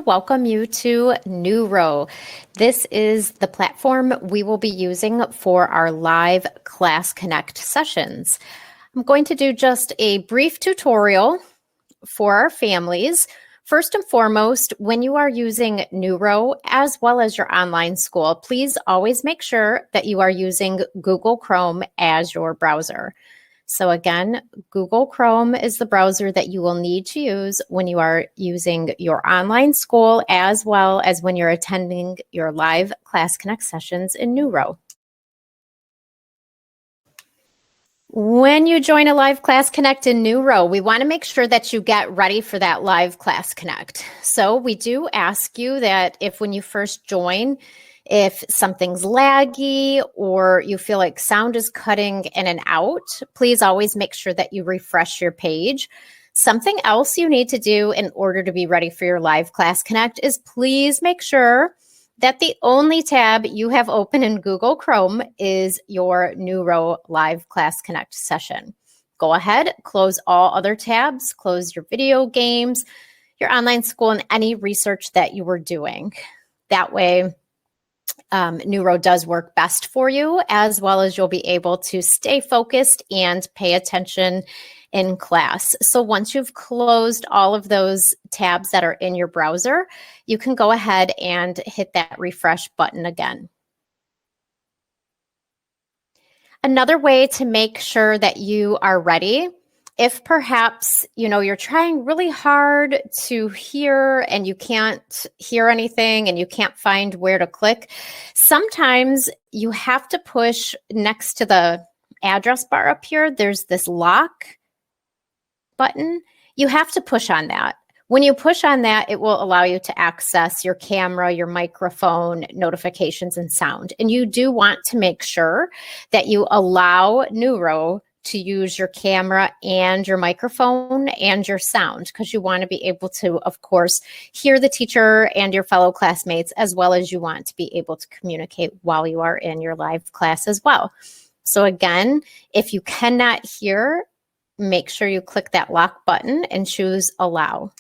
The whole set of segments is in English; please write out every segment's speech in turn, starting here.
Welcome you to Newrow. This is the platform we will be using for our live Class Connect sessions. I'm going to do just a brief tutorial for our families. First and foremost, when you are using Newrow as well as your online school, please always make sure that you are using Google Chrome as your browser. So again, Google Chrome is the browser that you will need to use when you are using your online school as well as when you're attending your live Class Connect sessions in Newrow. When you join a live Class Connect in Newrow, we want to make sure that you get ready for that live Class Connect. So we do ask you that if when you first join, if something's laggy or you feel like sound is cutting in and out, please always make sure that you refresh your page. Something else you need to do in order to be ready for your live Class Connect is please make sure that the only tab you have open in Google Chrome is your Newrow Live Class Connect session. Go ahead, close all other tabs, close your video games, your online school, and any research that you were doing. That way, Newrow does work best for you, as well as you'll be able to stay focused and pay attention in class. So once you've closed all of those tabs that are in your browser, you can go ahead and hit that refresh button again. Another way to make sure that you are ready, if perhaps, you're trying really hard to hear and you can't hear anything and you can't find where to click, sometimes you have to push next to the address bar up here. There's this lock button. You have to push on that. When you push on that, it will allow you to access your camera, your microphone, notifications, and sound. And you do want to make sure that you allow Newrow to use your camera and your microphone and your sound, because you want to be able to, of course, hear the teacher and your fellow classmates, as well as you want to be able to communicate while you are in your live class as well. So again, if you cannot hear, make sure you click that lock button and choose allow.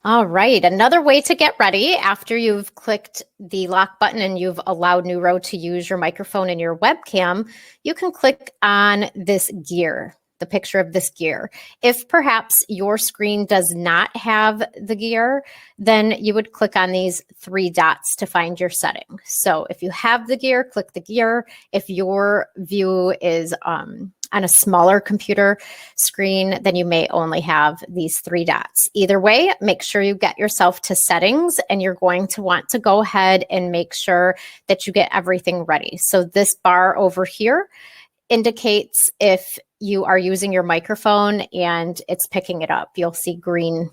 All right, another way to get ready after you've clicked the lock button and you've allowed Newrow to use your microphone and your webcam, you can click on this gear, the picture of this gear. If perhaps your screen does not have the gear, then you would click on these three dots to find your setting. So if you have the gear, click the gear. If your view is on a smaller computer screen, then you may only have these three dots. Either way, make sure you get yourself to settings, and you're going to want to go ahead and make sure that you get everything ready. So this bar over here indicates if you are using your microphone and it's picking it up. You'll see green,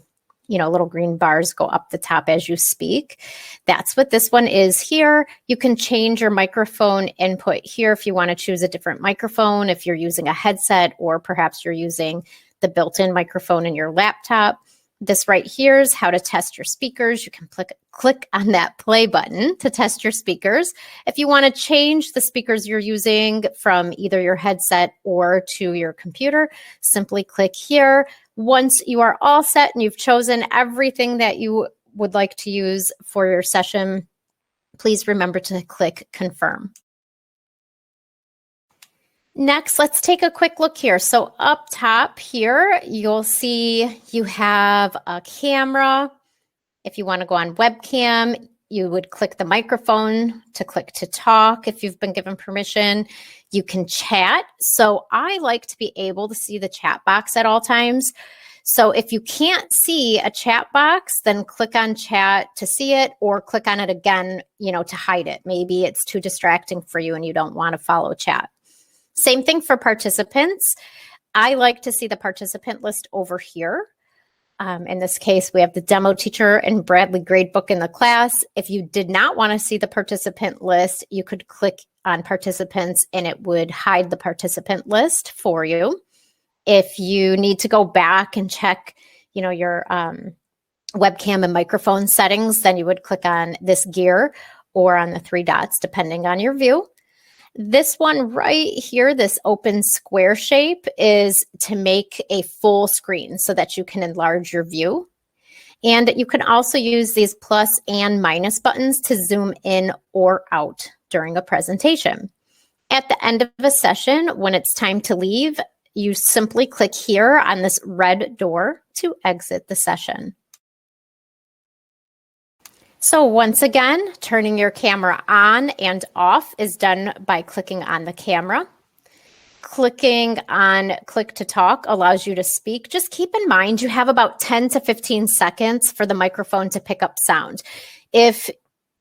little green bars go up the top as you speak. That's what this one is here. You can change your microphone input here if you want to choose a different microphone, if you're using a headset, or perhaps you're using the built-in microphone in your laptop. This right here is how to test your speakers. You can click on that play button to test your speakers. If you want to change the speakers you're using from either your headset or to your computer, simply click here. Once you are all set and you've chosen everything that you would like to use for your session, please remember to click confirm. Next, let's take a quick look here. So up top here, you'll see you have a camera. If you want to go on webcam, you would click the microphone to click to talk if you've been given permission. You can chat. So I like to be able to see the chat box at all times. So if you can't see a chat box, then click on chat to see it, or click on it again, to hide it. Maybe it's too distracting for you and you don't want to follow chat. Same thing for participants. I like to see the participant list over here. In this case, we have the demo teacher and Bradley gradebook in the class. If you did not want to see the participant list, you could click on participants and it would hide the participant list for you. If you need to go back and check, your webcam and microphone settings, then you would click on this gear or on the three dots, depending on your view. This one right here, this open square shape, is to make a full screen so that you can enlarge your view. And you can also use these plus and minus buttons to zoom in or out during a presentation. At the end of a session, when it's time to leave, you simply click here on this red door to exit the session. So once again, turning your camera on and off is done by clicking on the camera. Clicking on click to talk allows you to speak. Just keep in mind you have about 10 to 15 seconds for the microphone to pick up sound. If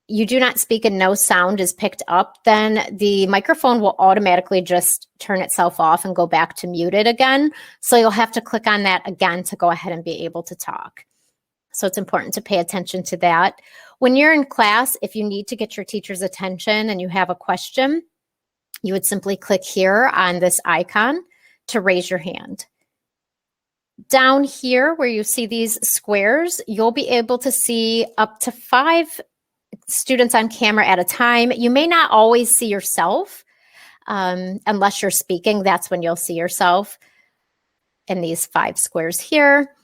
you do not speak and no sound is picked up, then the microphone will automatically just turn itself off and go back to muted again. So you'll have to click on that again to go ahead and be able to talk. So it's important to pay attention to that. When you're in class, if you need to get your teacher's attention and you have a question, you would simply click here on this icon to raise your hand. Down here where you see these squares, you'll be able to see up to 5 students on camera at a time. You may not always see yourself unless you're speaking. That's when you'll see yourself in these 5 squares here.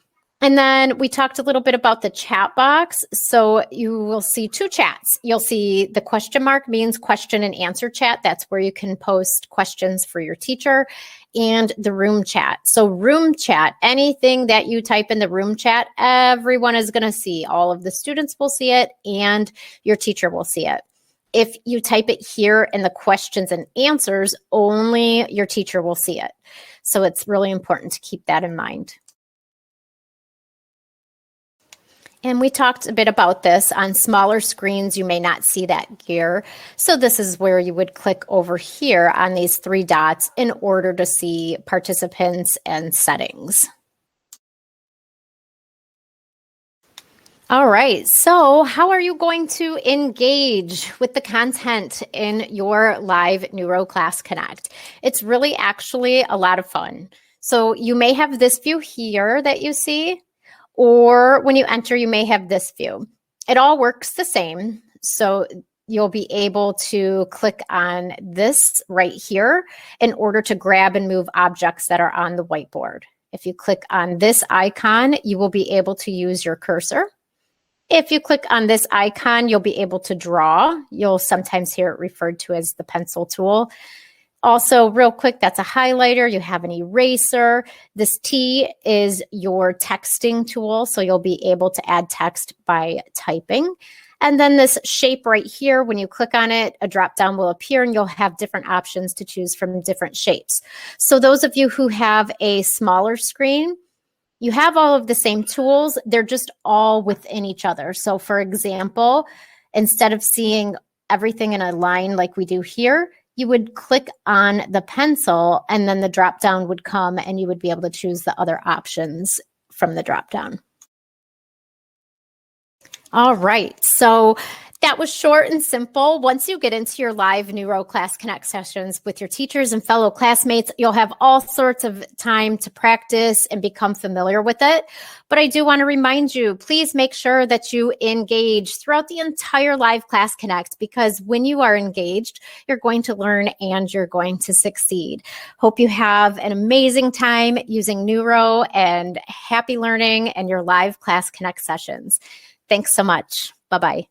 And then we talked a little bit about the chat box. So you will see 2 chats. You'll see the question mark means question and answer chat. That's where you can post questions for your teacher, and the room chat. So room chat, anything that you type in the room chat, everyone is going to see. All of the students will see it and your teacher will see it. If you type it here in the questions and answers, only your teacher will see it. So it's really important to keep that in mind. And we talked a bit about this. On smaller screens, you may not see that gear. So this is where you would click over here on these 3 dots in order to see participants and settings. All right, so how are you going to engage with the content in your live Newrow Class Connect? It's really actually a lot of fun. So you may have this view here that you see, or when you enter, you may have this view. It all works the same. So you'll be able to click on this right here in order to grab and move objects that are on the whiteboard. If you click on this icon, you will be able to use your cursor. If you click on this icon, you'll be able to draw. You'll sometimes hear it referred to as the pencil tool. Also, real quick, that's a highlighter. You have an eraser. This T is your texting tool, so you'll be able to add text by typing. And then this shape right here, when you click on it, a drop down will appear and you'll have different options to choose from different shapes. So those of you who have a smaller screen, you have all of the same tools. They're just all within each other. So for example, instead of seeing everything in a line like we do here, you would click on the pencil and then the drop down would come and you would be able to choose the other options from the drop down. All right, so that was short and simple. Once you get into your live Newrow Class Connect sessions with your teachers and fellow classmates, you'll have all sorts of time to practice and become familiar with it. But I do want to remind you, please make sure that you engage throughout the entire live Class Connect, because when you are engaged, you're going to learn and you're going to succeed. Hope you have an amazing time using Newrow, and happy learning and your live Class Connect sessions. Thanks so much. Bye-bye.